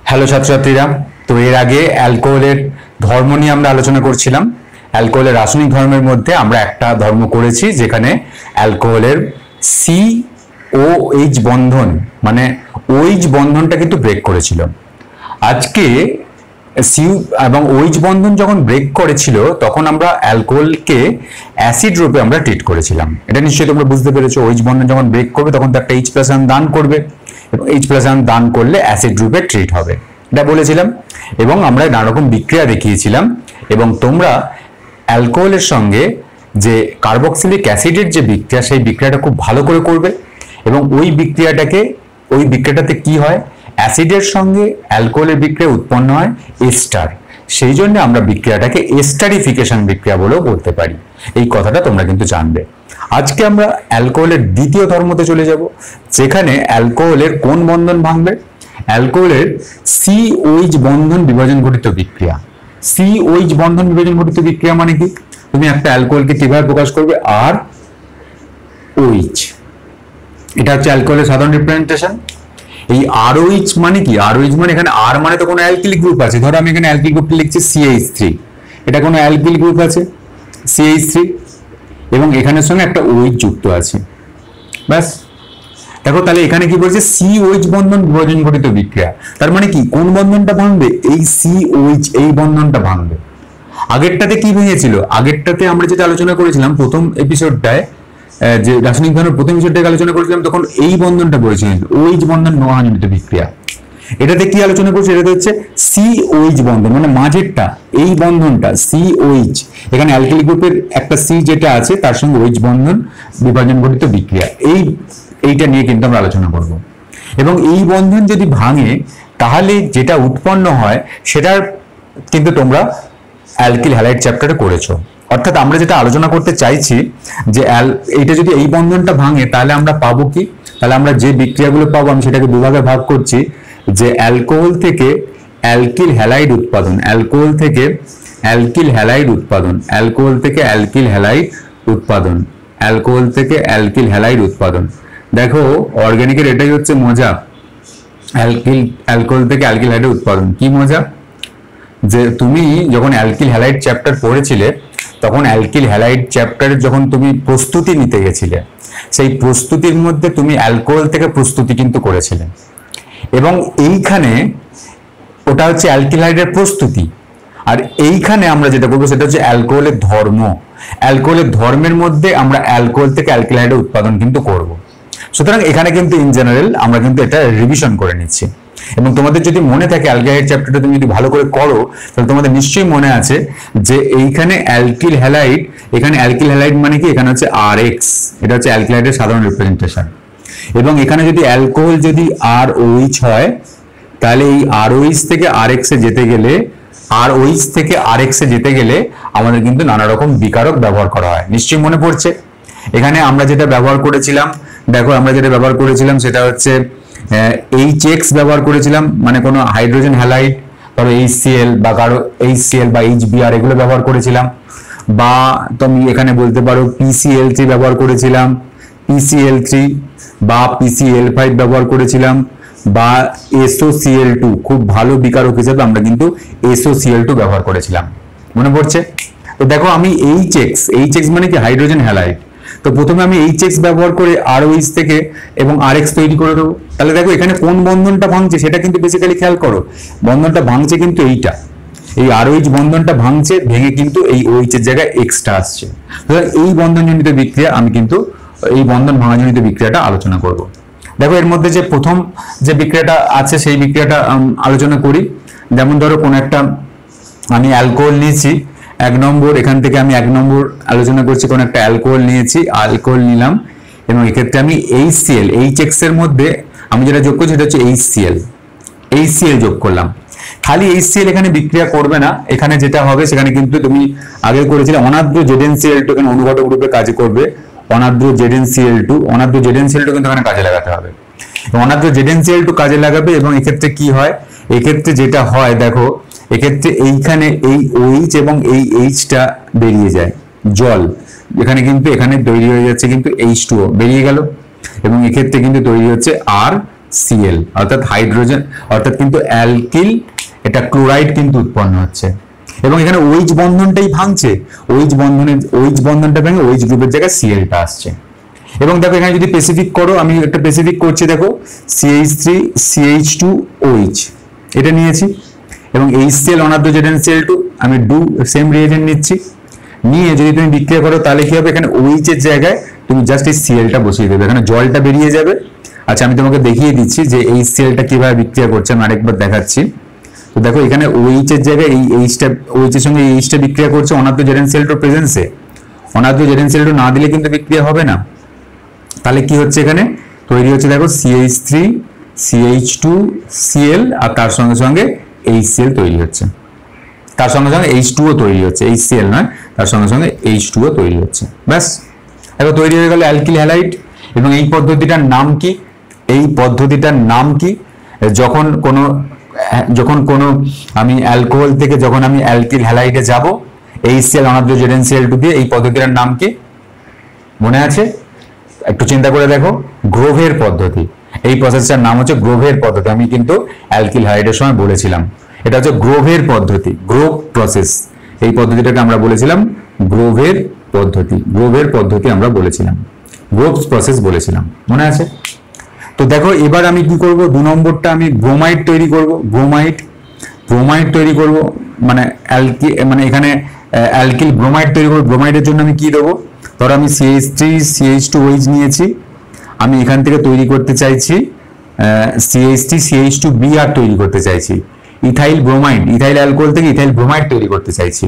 Hello ছাত্রছাত্রীরা, তো এর আগে অ্যালকোহলের ধর্ম নিয়ে আমরা আলোচনা করছিলাম। অ্যালকোহলের রাসায়নিক ধর্মের মধ্যে আমরা একটা ধর্ম করেছি যেখানে অ্যালকোহলের COH বন্ধন মানে OH বন্ধনটা কিন্তু ব্রেক করেছিল। আজকে সি এবং OH বন্ধন যখন ব্রেক করেছিল তখন আমরা অ্যালকোহলকে অ্যাসিড রূপে আমরা ট্রিট করেছিলাম। এটা নিশ্চয়ই তোমরা বুঝতে পেরেছো, OH বন্ধন যখন ব্রেক করবে তখন তো একটা H+ আয়ন দান করবে এবং H+ আয়ন দান করলে অ্যাসিড রূপে ট্রিট হবে, এটা বলেছিলাম। এবং আমরা নানা রকম বিক্রিয়া দেখিয়েছিলাম এবং তোমরা অ্যালকোহলের সঙ্গে যে কার্বক্সিলিক অ্যাসিডের যে বিক্রিয়া, সেই বিক্রিয়াটা খুব ভালো করে করবে এবং ওই বিক্রিয়াটাতে কি হয়, অ্যাসিডের সঙ্গে অ্যালকোহলের বিক্রিয়া উৎপন্ন হয় এস্টার। সেই জন্য আমরা বিক্রিয়াটাকে এস্টারিফিকেশন বিক্রিয়া বলেও বলতে পারি। এই কথাটা তোমরা কিন্তু জানবে। আজকে আমরা অ্যালকোহলের দ্বিতীয় ধর্মতে চলে যাব, যেখানে অ্যালকোহলের কোন বন্ধন ভাঙবে, অ্যালকোহলের COH বন্ধন বিভাজন ঘটিত বিক্রিয়া। COH বন্ধন বিভাজন ঘটিত বিক্রিয়া মানে কি, তুমি একটা অ্যালকোহলকে কিভাবে প্রকাশ করবে, ROH। এটা হচ্ছে অ্যালকোহলের সাধারণ রিপ্রেজেন্টেশন। এই ROH মানে কি, ROH মানে এখানে R মানে তো কোনো অ্যালকিলিক গ্রুপ আছে। ধরো আমি এখানে অ্যালকিল গ্রুপটি লিখছি CH3, এটা কোনো অ্যালকিল গ্রুপ আছে CH3 এবং এখানের সঙ্গে একটা OH যুক্ত আছে, ব্যাস। দেখো তাহলে এখানে কি বলছে, COH বন্ধন বিভাজন ঘটিত বিক্রিয়া। তার মানে কি, কোন বন্ধনটা ভাঙবে, এই COH এই বন্ধনটা ভাঙবে। আগেরটাতে কি ভেঙেছিল, আগেরটাতে আমরা যেটা আলোচনা করেছিলাম প্রথম এপিসোডটায়, যে রাসায়নিক ধর্মের প্রথম এপিসোডটাকে আলোচনা করেছিলাম, তখন এই বন্ধনটা বলেছিলেন OH বন্ধন ভাঙাজনিত বিক্রিয়া। এটাতে কি আলোচনা করছি, এটাতে হচ্ছে COH বন্ধন মানে মাঝেরটা, এই বন্ধনটা COH, এখানে অ্যালকিল গ্রুপের একটা C যেটা আছে তার সঙ্গে OH বন্ধন বিভাজন ঘটিত বিক্রিয়া, এইটা নিয়ে কিন্তু আমরা আলোচনা করব। এবং এই বন্ধন যদি ভাঙে তাহলে যেটা উৎপন্ন হয় সেটার কিন্তু তোমরা অ্যালকিল হ্যালাইড চ্যাপ্টারে করেছো। অর্থাৎ আমরা যেটা আলোচনা করতে চাইছি যে এইটা যদি এই বন্ধনটা ভাঙে তাহলে আমরা পাবো কি, তাহলে আমরা যে বিক্রিয়াগুলো পাবো আমি সেটাকে দুভাগে ভাগ করছি, যে অ্যালকোহল থেকে অ্যালকিল হ্যালাইড উৎপাদন, অ্যালকোহল থেকে অ্যালকিল হ্যালাইড উৎপাদন, অ্যালকোহল থেকে অ্যালকিল হ্যালাইড উৎপাদন, অ্যালকোহল থেকে অ্যালকিল হ্যালাইড উৎপাদন। দেখো অর্গানিকের এটাই হচ্ছে মজা, অ্যালকোহল থেকে অ্যালকিল হ্যালাইড উৎপাদন। কি মজা, যে তুমি যখন অ্যালকিল হ্যালাইড চ্যাপ্টার পড়েছিলে তখন অ্যালকিল হ্যালাইড চ্যাপ্টারের যখন তুমি প্রস্তুতি নিতে গেছিলে, সেই প্রস্তুতির মধ্যে তুমি অ্যালকোহল থেকে প্রস্তুতি কিন্তু করেছিলে এবং এইখানে ওটা হচ্ছে অ্যালকিল হ্যালাইডের প্রস্তুতি। আর এইখানে আমরা যেটা করবো সেটা হচ্ছে অ্যালকোহলের ধর্ম। অ্যালকোহলের ধর্মের মধ্যে আমরা অ্যালকোহল থেকে অ্যালকিল হ্যালাইডের উৎপাদন কিন্তু করব। সুতরাং এখানে কিন্তু ইন জেনারেল আমরা কিন্তু এটা রিভিশন করে নিচ্ছি। এবং তোমাদের যদি মনে থাকে অ্যালকিল হ্যালাইড চ্যাপ্টারটা তুমি যদি ভালো করে করো তাহলে তোমাদের নিশ্চয়ই মনে আছে যে এইখানে অ্যালকিল হ্যালাইড, এখানে অ্যালকিল হ্যালাইড মানে কি, এখানে হচ্ছে RH, এটা হচ্ছে অ্যালকিল হ্যালাইডের সাধারণ রিপ্রেজেন্টেশন। এবং এখানে যদি অ্যালকোহল যদি ROH হয় তাহলে এই ROH থেকে RH এ যেতে গেলে, ROH থেকে RH এ যেতে গেলে আমাদের কিন্তু নানা রকম বিকারক ব্যবহার করা হয়, নিশ্চয়ই মনে পড়ছে। এখানে আমরা যেটা ব্যবহার করেছিলাম, দেখো আমরা যেটা ব্যবহার করেছিলাম সেটা হচ্ছে HX ব্যবহার করেছিলাম, মানে কোনো হাইড্রোজেন হ্যালাইড, ধরো HCl বা কারো HCl বা HBr এগুলো ব্যবহার করেছিলাম। বা তুমি এখানে বলতে পারো PCl3 ব্যবহার করেছিলাম, PCl3 বা PCl5 ব্যবহার করেছিলাম, বা SOCl2, খুব ভালো বিকারক হিসেবে আমরা কিন্তু SOCl2 ব্যবহার করেছিলাম, মনে পড়ছে? তো দেখো আমি HX মানে কি, হাইড্রোজেন হ্যালাইড। তো প্রথমে আমি HX ব্যবহার করে ROH থেকে এবং RH তৈরি করে দেবো। তাহলে দেখো এখানে কোন বন্ধনটা ভাঙছে সেটা কিন্তু বেসিক্যালি খেয়াল করো, বন্ধনটা ভাঙছে কিন্তু এইটা, এই ROH বন্ধনটা ভাঙছে, ভেঙে কিন্তু এই OH এর জায়গায় Xটা আসছে। এই বন্ধনজনিত বিক্রিয়া আমি কিন্তু এই বন্ধন ভাঙাজনিত বিক্রিয়াটা আলোচনা করব। দেখো এর মধ্যে যে প্রথম যে বিক্রিয়াটা আছে সেই বিক্রিয়াটা আলোচনা করি। যেমন ধরো কোন একটা আমি অ্যালকোহল নিয়েছি, 1 নম্বর, এখান থেকে আমি 1 নম্বর আলোচনা করছি, কোন একটা অ্যালকোহল নিয়েছি, অ্যালকোহল নিলাম এবং এক্ষেত্রে আমি HCl, HX এর মধ্যে আমি যেটা যোগ করছি সেটা হচ্ছে HCl যোগ করলাম। খালি HCl এখানে বিক্রিয়া করবে না, এখানে যেটা হবে সেখানে কিন্তু তুমি আগে করেছিলে অনাদ্র ZnCl2 এখানে অনুঘটক রূপে কাজ করবে, অনাদ্র ZnCl2 কিন্তু এখানে কাজে লাগাতে হবে, অনাদ্র ZnCl2 কাজে লাগাবে। এবং এক্ষেত্রে কি হয়, এক্ষেত্রে যেটা হয় দেখো, এক্ষেত্রে এইখানে এই OH এবং এই Hটা বেরিয়ে যায়, জল এখানে কিন্তু এখানে তৈরি হয়ে যাচ্ছে কিন্তু H2O বেরিয়ে গেল এবং এক্ষেত্রে কিন্তু তৈরি হচ্ছে R Cl, অর্থাৎ হাইড্রোজেন, অর্থাৎ কিন্তু অ্যালকিল, এটা ক্লোরাইড কিন্তু উৎপন্ন হচ্ছে। এবং এখানে OH বন্ধনটাই ভাঙছে, OH বন্ধনটা ভেঙে OH গ্রুপের জায়গায় Clটা আসছে। এবং দেখো এখানে যদি স্পেসিফিক করো, আমি একটা স্পেসিফিক করছি, দেখো CH3 CH2OH এটা নিয়েছি, এবং HCl অনাদ্র ZnCl2 আমি সেম রিয়েজেন্ট নিচ্ছি, নিয়ে যদি তুমি বিক্রিয়া করো তাহলে কি হবে, এখানে OH এর জায়গায় তুমি জাস্ট এই Clটা বসিয়ে দেবে, এখানে জলটা বেরিয়ে যাবে। আচ্ছা আমি তোমাকে দেখিয়ে দিচ্ছি যে এই Clটা কিভাবে বিক্রিয়া করছে, আমি আরেকবার দেখাচ্ছি। তো দেখো এখানে OH এর জায়গায় এই OH এর সঙ্গে Hটা বিক্রিয়া করছে অনাদ্র ZnCl2 প্রেজেন্সে। অনাদ্র ZnCl2 না দিলে কিন্তু বিক্রিয়া হবে না। তাহলে কি হচ্ছে, এখানে তৈরি হচ্ছে দেখো CH3 CH2Cl, আর তার সঙ্গে সঙ্গে HCl তৈরি হচ্ছে, তার সঙ্গে সঙ্গে H2O তৈরি হচ্ছে, HCl নয়, তার সঙ্গে সঙ্গে H2O তৈরি হচ্ছে। ব্যাস, এখন তৈরি হয়ে গেল অ্যালকিল হ্যালাইড। এবং এই পদ্ধতিটার নাম কি? এই পদ্ধতিটার নাম কি? যখন কোনো আমি অ্যালকোহল থেকে যখন আমি অ্যালকিল হ্যালাইডে যাব, HCl অনাদ্র ZnCl2 দিয়ে, এই পদ্ধতিটার নাম কি মনে আছে? একটু চিন্তা করে দেখো, গ্রোভের পদ্ধতি। এই প্রসেসটার নাম হচ্ছে গ্রোভের পদ্ধতি। আমি কিন্তু অ্যালকিল হ্যালাইডের সময় বলেছিলাম এটা হচ্ছে গ্রোভের পদ্ধতি, গ্রোভ প্রসেস। এই পদ্ধতিটাকে আমরা বলেছিলাম গ্রোভের পদ্ধতি, গ্রোভের পদ্ধতি আমরা বলেছিলাম, গ্রোভস প্রসেস বলেছিলাম, মনে আছে? তো দেখো এবার আমি কি করব, 2 নম্বরটা আমি ব্রোমাইড তৈরি করব। ব্রোমাইড তৈরি করব মানে এখানে অ্যালকিল ব্রোমাইড তৈরি করব। ব্রোমাইডের জন্য আমি কি দেবো, ধরো আমি CH3 CH2OH নিয়েছি, আমি এখান থেকে তৈরি করতে চাইছি CH3 CH2Br তৈরি করতে চাইছি, ইথাইল ব্রোমাইড, ইথাইল অ্যালকোহল থেকে ইথাইল ব্রোমাইড তৈরি করতে চাইছি।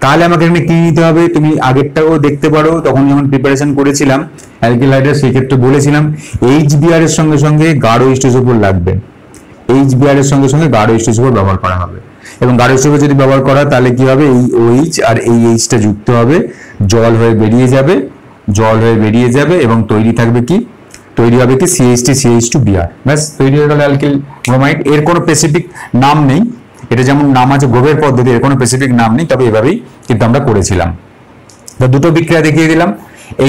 তাহলে আমাকে এখানে কি নিতে হবে, তুমি আগেরটাও দেখতে পারো, তখন যখন প্রিপারেশন করেছিলাম অ্যালকিল হ্যালাইডের, সেই ক্ষেত্রে বলেছিলাম HBr এর সঙ্গে সঙ্গে গাঢ় H2SO4 লাগবে, HBr এর সঙ্গে সঙ্গে গাঢ় H2SO4 ব্যবহার করা হবে। এবং গাঢ় H2SO4 যদি ব্যবহার করা, তাহলে কি হবে, এই OH আর এই Hটা যুক্ত হবে, জল হয়ে বেরিয়ে যাবে, এবং তৈরি হবে কি CH3 CH2Br। ব্যাস, তৈরি হয়ে গেল অ্যালকিল ব্রোমাইড। এর কোনো স্পেসিফিক নাম নেই, এটা যেমন নাম আছে গ্রোভের পদ্ধতি, এর কোনো স্পেসিফিক নাম নেই, তবে এভাবেই কিন্তু আমরা করেছিলাম। তো দুটো বিক্রিয়া দেখিয়ে দিলাম,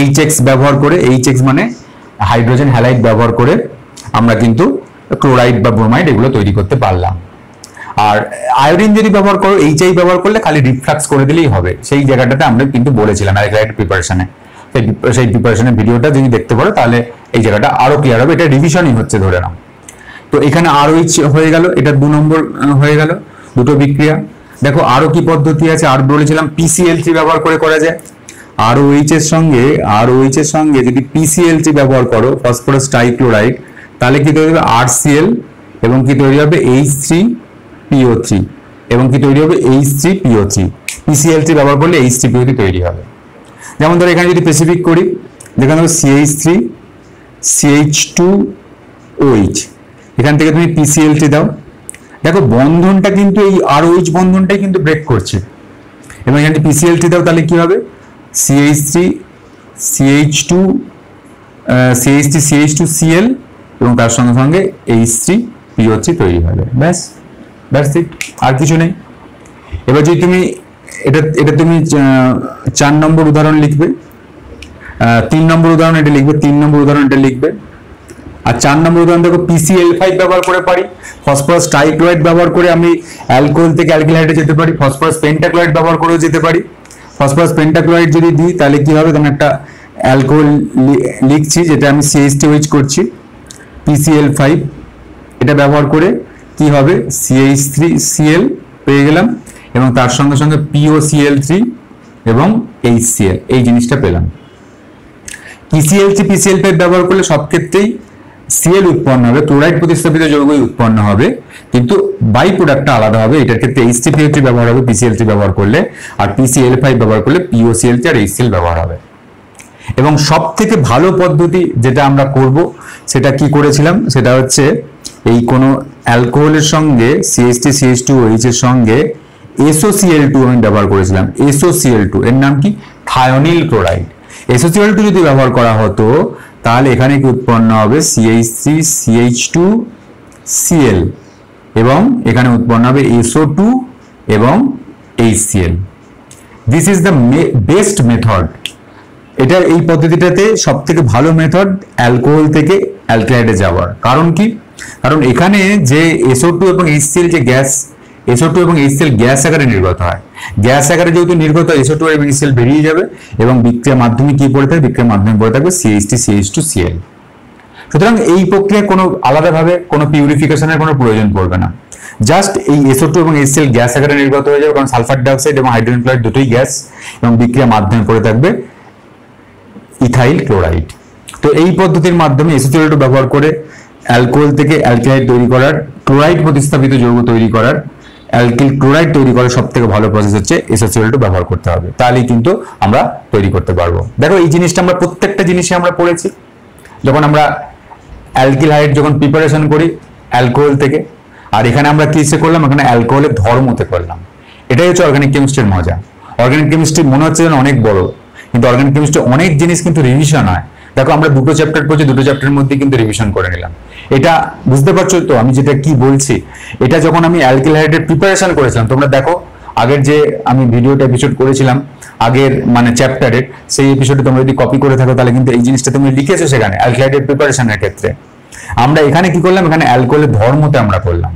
HX ব্যবহার করে, HX মানে হাইড্রোজেন হ্যালাইড ব্যবহার করে আমরা কিন্তু ক্লোরাইড বা ব্রোমাইড এগুলো তৈরি করতে পারলাম। আর আয়োডিন যদি ব্যবহার করো, HI ব্যবহার করলে খালি রিফ্লাক্স করে দিলেই হবে, সেই জায়গাটাতে আমরা কিন্তু বলেছিলাম অ্যালকিল প্রিপারেশনে। সেই প্রিপারেশনের ভিডিওটা যদি দেখতে পারো তাহলে এই জায়গাটা আরো ক্লিয়ার হবে, এটা রিভিশনই হচ্ছে ধরে নাও। তো এখানে ROH হয়ে গেল, এটা 2 নম্বর হয়ে গেল, দুটো বিক্রিয়া। দেখো আরো কি পদ্ধতি আছে, আর বলেছিলাম PCl3 ব্যবহার করে করা যায়। ROH এর সঙ্গে যদি PCl3 ব্যবহার করো, ফসফরাস ট্রাইক্লোরাইড, তাহলে কি তৈরি হবে RCl, এবং কি তৈরি হবে H3PO3, এবং কি তৈরি হবে H3PO3। PCl3 ব্যবহার করলে H3PO3 তৈরি হবে। যেমন ধরো এখানে যদি স্পেসিফিক করি, দেখো CH3 CH2OH, এখান থেকে তুমি PCl3 দাও, দেখো বন্ধনটা কিন্তু এই ROH বন্ধনটাই কিন্তু ব্রেক করছে, এবং এখানে PCl3 দাও, তাহলে কি হবে CH3 CH2Cl, এবং তার সঙ্গে সঙ্গে H3PO3 তৈরি হবে। ব্যাস, ঠিক, আর কিছু নেই। এবার যদি তুমি এটা তুমি 4 নম্বর উদাহরণ লিখবে, 3 নম্বর উদাহরণ এটা লিখবে, 3 নম্বর উদাহরণ এটা লিখবে। আর 4 নম্বর উদাহরণ দেখো PCl5 ব্যবহার করে পারি, ফসফরাস ট্রাইক্লোরাইড ব্যবহার করে আমি অ্যালকোহল থেকে অ্যালকিল হ্যালাইডে যেতে পারি, ফসফরাস পেন্টাক্লোরাইড ব্যবহার করেও যেতে পারি। ফসফরাস পেন্টাক্লোরাইড যদি দিই, তাহলে কি হবে, আমি একটা অ্যালকোহল লিখছি যেটা আমি CH3OH করছি, PCl5 এটা ব্যবহার করে কি হবে CH3Cl পেয়ে গেলাম, এবং তার সঙ্গে সঙ্গে POCl3 এবং HCl, এই জিনিসটা পেলাম। PCl3 PCl5 ব্যবহার করলে সব ক্ষেত্রেই Cl উৎপন্ন হবে, ক্লোরাইড প্রতিস্থাপিত যৌগই উৎপন্ন হবে, কিন্তু বাই প্রোডাক্টটা আলাদা হবে। এটার ক্ষেত্রে H3PO3 ব্যবহার হবে PCl3 ব্যবহার করলে, আর PCl5 ব্যবহার করলে POCl3 আর HCl ব্যবহার হবে। এবং সব থেকে ভালো পদ্ধতি যেটা আমরা করব, সেটা কি করেছিলাম, সেটা হচ্ছে এই কোনো অ্যালকোহলের সঙ্গে CH3 CH2OH এর সঙ্গে SOCl2 আমি ব্যবহার করেছিলাম। SOCl2 এর নাম কি, থায়োনিল ক্লোরাইড। SOCl2 যদি ব্যবহার করা হতো, তাহলে এখানে কি উৎপন্ন হবে CH3 CH2Cl, এবং এখানে উৎপন্ন হবে SO2 এবং HCl। This is the best method. এই পদ্ধতিটাতে সব থেকে ভালো মেথড অ্যালকোহল থেকে অ্যালকিলাইডে যাওয়ার। কারণ কি, কারণ এখানে যে SO2 এবং HCl যে গ্যাস, SO2 এবং HCl গ্যাস আকারে নির্গত হয়, গ্যাস আকারে যেহেতু নির্গত SO2 এবং HCl বেরিয়ে যাবে এবং বিক্রিয়ার মাধ্যমে কি পড়ে থাকবে, বিক্রিয়ার মাধ্যমে পড়ে থাকবে CH3 CH2Cl। সুতরাং এই প্রক্রিয়া কোনো আলাদাভাবে কোনো পিউরিফিকেশনের কোনো প্রয়োজন পড়বে না, জাস্ট এই SO2 এবং HCl গ্যাস আকারে নির্গত হয়ে যাবে, কারণ সালফার ডাইঅক্সাইড এবং হাইড্রোজেন ক্লোরাইড দুটোই গ্যাস, এবং বিক্রিয়ার মাধ্যমে পড়ে থাকবে ইথাইল ক্লোরাইড। তো এই পদ্ধতির মাধ্যমে SO2 ব্যবহার করে অ্যালকোহল থেকে অ্যালকিলাইড তৈরি করার, ক্লোরাইড প্রতিস্থাপিত যৌগ তৈরি করার, অ্যালকিল ক্লোরাইড তৈরি করার সব থেকে ভালো প্রসেস হচ্ছে SO2 ব্যবহার করতে হবে, তাহলেই কিন্তু আমরা তৈরি করতে পারবো। দেখো এই জিনিসটা আমরা প্রত্যেকটা জিনিসে আমরা পড়েছি, যখন আমরা অ্যালকিল হাইড যখন প্রিপারেশন করি অ্যালকোহল থেকে, আর এখানে আমরা কিসে করলাম, এখানে অ্যালকোহলের ধর্মতে করলাম। এটাই হচ্ছে অর্গানিক কেমিস্ট্রির মজা। অর্গানিক কেমিস্ট্রি মনে হচ্ছে যেন অনেক বড়, কিন্তু অর্গানিক কেমিস্ট্রি অনেক জিনিস কিন্তু রিভিশন হয়। দেখো আমরা দুটো চ্যাপ্টার পড়ছি, দুটো চ্যাপ্টারের মধ্যে কিন্তু রিভিশন করে নিলাম। এটা বুঝতে পারছো তো আমি যেটা কি বলছি? এটা যখন আমি অ্যালকিল হাইডের প্রিপারেশন করেছিলাম, তোমরা দেখো আগের যে আমি ভিডিওটা এপিসোড করেছিলাম আগের মানে চ্যাপ্টারের, সেই এপিসোডে তোমরা যদি কপি করে থাকো তাহলে কিন্তু এই জিনিসটা তুমি লিখেছো সেখানে অ্যালকিল হাইডের প্রিপারেশনের ক্ষেত্রে। আমরা এখানে কি করলাম, এখানে অ্যালকোহলের ধর্মতে আমরা করলাম।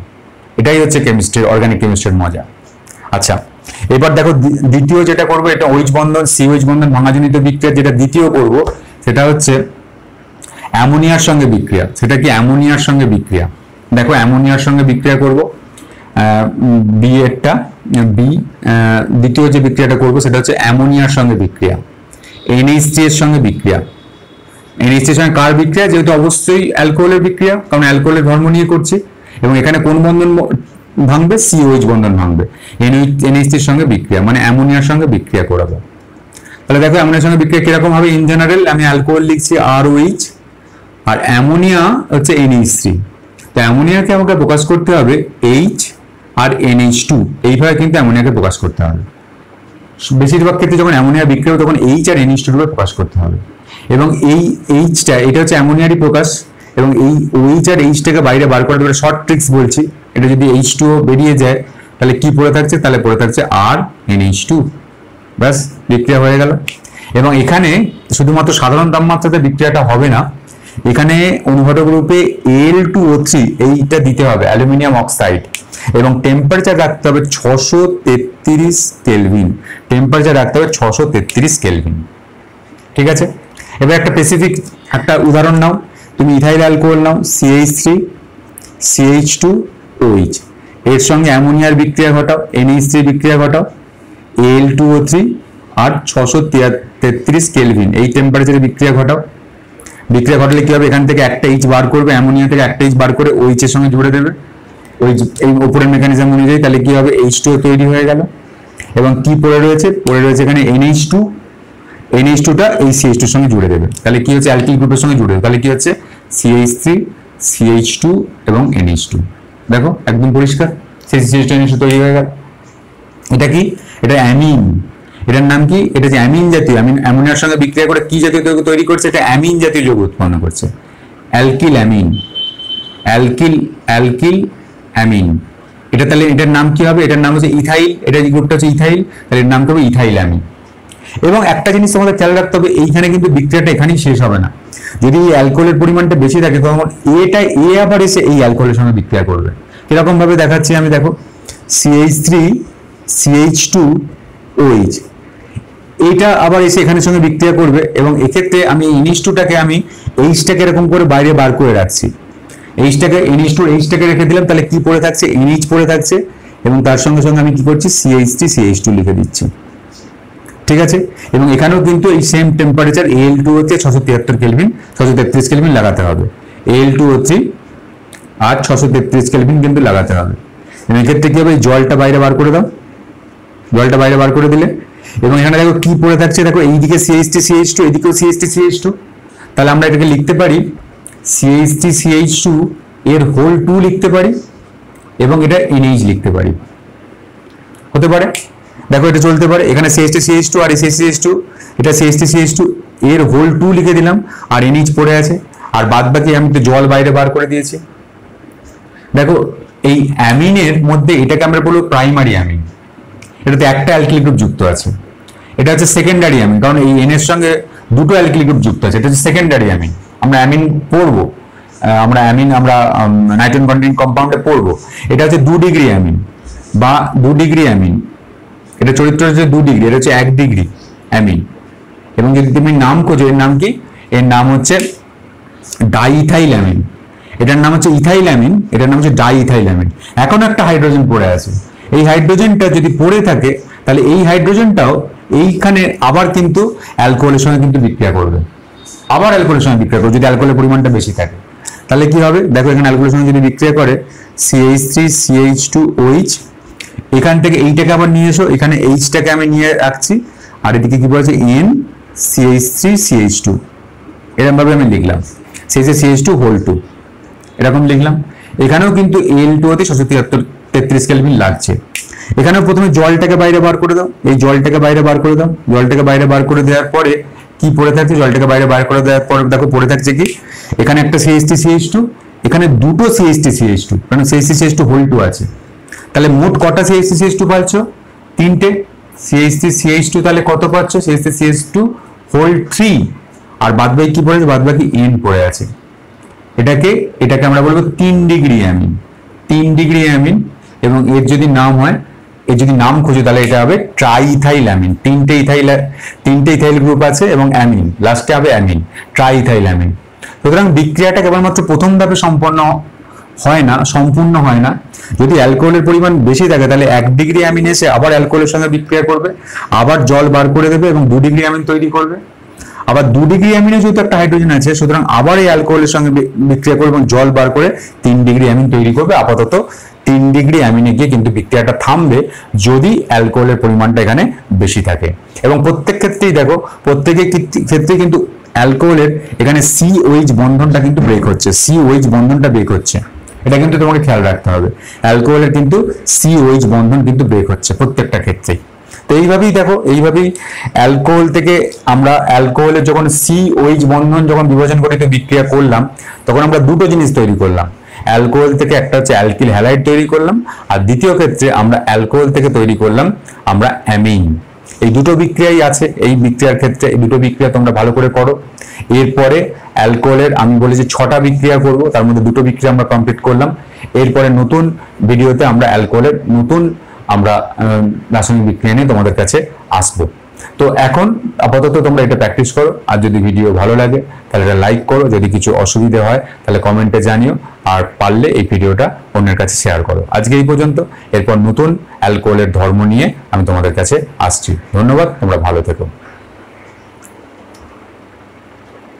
এটাই হচ্ছে কেমিস্ট্রির, অর্গানিক কেমিস্ট্রির মজা। আচ্ছা, এবার দেখো দ্বিতীয় যেটা করবো, এটা OH বন্ধন COH বন্ধন ভাঙাজনিত বিক্রিয়া। যেটা দ্বিতীয় করব সেটা হচ্ছে অ্যামোনিয়ার সঙ্গে বিক্রিয়া। সেটা কি অ্যামোনিয়ার সঙ্গে বিক্রিয়া? দেখো অ্যামোনিয়ার সঙ্গে বিক্রিয়া করব, দ্বিতীয় যে বিক্রিয়াটা করব সেটা হচ্ছে অ্যামোনিয়ার সঙ্গে বিক্রিয়া, NH3 এর সঙ্গে বিক্রিয়া। NH3 এর সঙ্গে কার বিক্রিয়া? যেহেতু অবশ্যই অ্যালকোহলের বিক্রিয়া, কারণ অ্যালকোহলের ধর্ম নিয়ে করছি, এবং এখানে কোন বন্ধন ভাঙবে? COH বন্ধন ভাঙবে। NH3 এর সঙ্গে বিক্রিয়া মানে অ্যামোনিয়ার সঙ্গে বিক্রিয়া করাবো। তাহলে দেখো অ্যামোনিয়ার সঙ্গে বিক্রিয়া কিরকম হবে? ইন জেনারেল আমি অ্যালকোহল লিখছি ROH, আর অ্যামোনিয়া হচ্ছে NH3। তো অ্যামোনিয়াকে আমাকে প্রকাশ করতে হবে H আর NH2, এইভাবে কিন্তু অ্যামোনিয়াকে প্রকাশ করতে হবে। বেশিরভাগ ক্ষেত্রে যখন অ্যামোনিয়া বিক্রিয়া হবে তখন H আর NH2 রূপে প্রকাশ করতে হবে, এবং এই Hটা এটা হচ্ছে অ্যামোনিয়ারই প্রকাশ, এবং এই OH আর Hটাকে বাইরে বার করে দেবে। শর্ট ট্রিক্স বলছি, এটা যদি H2 বেরিয়ে যায় তাহলে কি পড়ে থাকছে? তাহলে পড়ে থাকছে আর NH2, ব্যাস বিক্রিয়া হয়ে গেল। এবং এখানে শুধুমাত্র সাধারণ তাপমাত্রাতে বিক্রিয়াটা হবে না, এখানে অনুঘটক রূপে Al2O3 এইটা দিতে হবে, অ্যালুমিনিয়াম অক্সাইড, এবং টেম্পারেচার রাখতে হবে 633 কেলভিন। টেম্পারেচার রাখতে হবে 633 কেলভিন। ঠিক আছে, এবার একটা স্পেসিফিক একটা উদাহরণ নাও, তুমি ইথাইল অ্যালকোহল নাও, CH3 CH2OH, এর সঙ্গে অ্যামোনিয়ার বিক্রিয়া ঘটাও, NH3 বিক্রিয়া ঘটাও, Al2O3 আর 633 কেলভিন এই টেম্পারেচারে বিক্রিয়া ঘটাও। বিক্রিয়া ঘটালে কি হবে? এখান থেকে একটা H বার করবে, অ্যামোনিয়া থেকে একটা H বার করে OH এর সঙ্গে জুড়ে দেবে ওই এই উপরের মেকানিজম অনুযায়ী, তাহলে কি হবে? H2 তৈরি হয়ে গেল। এবং কি পড়ে রয়েছে? পড়ে রয়েছে এখানে NH2, NH2টা এই CH2 এর সঙ্গে জুড়ে দেবে, তাহলে কি হচ্ছে? অ্যালকিল গ্রুপের সঙ্গে জুড়ে দেবে, তাহলে কি হচ্ছে? CH3 CH2 এবং NH2। দেখো একদম পরিষ্কার, CH2 NH2 তৈরি হয়ে গেল। এটা কি? এটা অ্যামিন। এটার নাম কি? এটা যে অ্যামিন জাতীয়, অ্যামোনিয়ার সঙ্গে বিক্রিয়া করে কি জাতীয় যৌগ তৈরি করছে? এটা অ্যামিন জাতীয় যৌগ উৎপন্ন করছে, অ্যালকিল অ্যামিন, অ্যালকিল অ্যামিন। এটা তাহলে এটার নাম কি হবে? এটার নাম হচ্ছে ইথাইল। এটা যে গ্রুপটা হচ্ছে ইথাইল, তাহলে এর নাম কি হবে? Ethyl amine. এবং একটা জিনিস তোমাদের খেয়াল রাখতে হবে, এইখানে কিন্তু বিক্রিয়াটা এখানেই শেষ হবে না। যদি অ্যালকোহলের পরিমাণটা বেশি থাকে তখন এ আবার এসে এই অ্যালকোহলের সঙ্গে বিক্রিয়া করবে। কিরকম ভাবে দেখাচ্ছি আমি, দেখো CH3 CH2OH, এইটা আবার এসে এখানের সঙ্গে বিক্রিয়া করবে, এবং এক্ষেত্রে আমি NH2টাকে আমি Hটাকে এরকম করে বাইরে বার করে রাখছি, Hটাকে H2 রেখে দিলাম, তাহলে কি পড়ে থাকছে? NH পড়ে থাকছে, এবং তার সঙ্গে সঙ্গে আমি কি করছি? CH3 CH2 লিখে দিচ্ছি। ঠিক আছে, এবং এখানেও কিন্তু এই same temperature Al2O3 673 kelvin, 633 kelvin লাগাতে হবে। Al2O3 আর 633 কেলভিন কিন্তু লাগাতে হবে। এবং এক্ষেত্রে কি হবে? জলটা বাইরে বার করে দাও, জলটা বাইরে বার করে দিলে, এবং এখানে দেখো কি পড়ে থাকছে? দেখো এইদিকে CH3 CH2, এদিকেও CH3 CH2, তাহলে আমরা এটাকে লিখতে পারি CH3 CH2 এর হোল 2 লিখতে পারি, এবং এটা NH লিখতে পারি, হতে পারে। দেখো এটা চলতে পারে, এখানে CH3 CH2 আর CH2, এটা CH3 CH2 এর হোল 2 লিখে দিলাম, আর NH পড়ে আছে, আর বাদ বাকি আমি তো জল বাইরে বার করে দিয়েছি। দেখো এই অ্যামিনের মধ্যে এটাকে আমরা বলবো প্রাইমারি অ্যামিন, এটাতে একটা অ্যালকিল গ্রুপ যুক্ত আছে। এটা হচ্ছে সেকেন্ডারি অ্যামিন, কারণ এই N এর সঙ্গে দুটো অ্যালকিল গ্রুপ যুক্ত আছে, এটা হচ্ছে সেকেন্ডারি অ্যামিন। আমরা অ্যামিন পড়বো, আমরা অ্যামিন আমরা নাইট্রোজেন কন্টেনিং কম্পাউন্ডে পড়বো। এটা হচ্ছে 2 ডিগ্রি অ্যামিন বা 2 ডিগ্রি অ্যামিন। এটা চরিত্র হচ্ছে 2 ডিগ্রি, এটা হচ্ছে 1 ডিগ্রি অ্যামিন। এবং যদি তুমি নাম খোঁজো, এর নাম কি? এর নাম হচ্ছে ডাইইথাইলঅ্যামিন। এটার নাম হচ্ছে ইথাইলঅ্যামিন, এটার নাম হচ্ছে ডাইইথাইলঅ্যামিন। এখন একটা হাইড্রোজেন পড়ে আছে, এই হাইড্রোজেনটা যদি পড়ে থাকে তাহলে এই হাইড্রোজেনটাও এইখানে আবার কিন্তু অ্যালকোহলের সঙ্গে কিন্তু বিক্রিয়া করবে, আবার অ্যালকোহলের সঙ্গে বিক্রিয়া করবে যদি অ্যালকোহলের পরিমাণটা বেশি থাকে। তাহলে কি হবে দেখো, এখানে অ্যালকোহলের সঙ্গে যদি বিক্রিয়া করে CH3CH2OH, এখান থেকে এইটাকে আবার নিয়ে এসো, এখানে এইচটাকে আমি নিয়ে রাখছি, আর এদিকে কি বলছে NCH3CH2, এরকম ভাবে আমি লিখলাম CH2 এরকম লিখলাম। এখানেও কিন্তু Al2 হতে 733 কেলভিন লাগছে। এখানেও প্রথমে জলটাকে বাইরে বার করে দাও, এই জলটাকে বাইরে বার করে দাও। জলটাকে বাইরে বার করে দেওয়ার পরে কি পড়ে থাকছে? জলটাকে বাইরে বার করে দেওয়ার পরে দেখো পড়ে থাকছে কি, এখানে একটা CH3CH2, এখানে দুটো CH3CH2, কারণ CH3CH2 আছে। তাহলে মোট কটা CH3CH2 পাচ্ছ? 3টে CH3CH2। তাহলে কত পাচ্ছ? CH3CH2 আর বাদবাকি কি পড়ে আছে? বাদবাকি N পড়ে আছে। এটাকে আমরা বলবো 3 ডিগ্রি অ্যামিন, 3 ডিগ্রি অ্যামিন। এবং এর যদি নাম হয়, এর যদি নাম খুঁজে তাহলে এটা হবে ট্রাইইথাইলঅ্যামিন। তিনটে ইথাইল গ্রুপ আছে এবং অ্যামিন, লাস্টে হবে অ্যামিন, ট্রাইইথাইলঅ্যামিন। সুতরাং বিক্রিয়াটা কেবলমাত্র প্রথম ধাপে সম্পূর্ণ হয় না। যদি অ্যালকোহলের পরিমাণ বেশি থাকে তাহলে 1 ডিগ্রি অ্যামিন এসে আবার অ্যালকোহলের সঙ্গে বিক্রিয়া করবে, আবার জল বার করে দেবে এবং 2 ডিগ্রি অ্যামিন তৈরি করবে। আবার 2 ডিগ্রি অ্যামিনে যেহেতু একটা হাইড্রোজেন আছে, সুতরাং আবার এই অ্যালকোহলের সঙ্গে বিক্রিয়া করবে এবং জল বার করে 3 ডিগ্রি অ্যামিন তৈরি করবে। আপাতত 3 ডিগ্রি অ্যামিনে গিয়ে কিন্তু বিক্রিয়াটা থামবে যদি অ্যালকোহলের পরিমাণটা এখানে বেশি থাকে। এবং প্রত্যেক ক্ষেত্রেই দেখো, প্রত্যেকের ক্ষেত্রে কিন্তু অ্যালকোহলের এখানে COH বন্ধনটা কিন্তু ব্রেক হচ্ছে, COH বন্ধনটা ব্রেক হচ্ছে। এটা কিন্তু তোমাকে খেয়াল রাখতে হবে, অ্যালকোহলের কিন্তু COH বন্ধন কিন্তু ব্রেক হচ্ছে প্রত্যেকটা ক্ষেত্রেই। তো এইভাবেই দেখো, এইভাবেই অ্যালকোহল থেকে আমরা অ্যালকোহলের যখন COH বন্ধন যখন বিভাজন করে বিক্রিয়া করলাম, তখন আমরা দুটো জিনিস তৈরি করলাম। অ্যালকোহল থেকে একটা হচ্ছে অ্যালকিল হ্যালাইড তৈরি করলাম, আর দ্বিতীয় ক্ষেত্রে আমরা অ্যালকোহল থেকে তৈরি করলাম আমরা অ্যামিন। এই দুটো বিক্রিয়াই আছে এই বিক্রিয়ার ক্ষেত্রে, এই দুটো বিক্রিয়া তোমরা ভালো করে করো। এরপরে অ্যালকোহলের আমি বলি যে 6টা বিক্রিয়া করব, তার মধ্যে দুটো বিক্রিয়া আমরা কমপ্লিট করলাম। এরপরে নতুন ভিডিওতে আমরা অ্যালকোহলের নতুন আমরা রাসায়নিক বিক্রিয়া নিয়ে তোমাদের কাছে আসবো। তো এখন আপাতত তোমরা এটা প্র্যাকটিস করো, আর যদি ভিডিও ভালো লাগে তাহলে এটা লাইক করো, যদি কিছু অসুবিধা হয় তাহলে কমেন্টে জানিও, আর পারলে এই ভিডিওটা অন্যের কাছে শেয়ার করো। আজকে এই পর্যন্ত, এরপর নতুন অ্যালকোহলের ধর্ম নিয়ে আমি তোমাদের কাছে আসছি। ধন্যবাদ, তোমরা ভালো থেকো।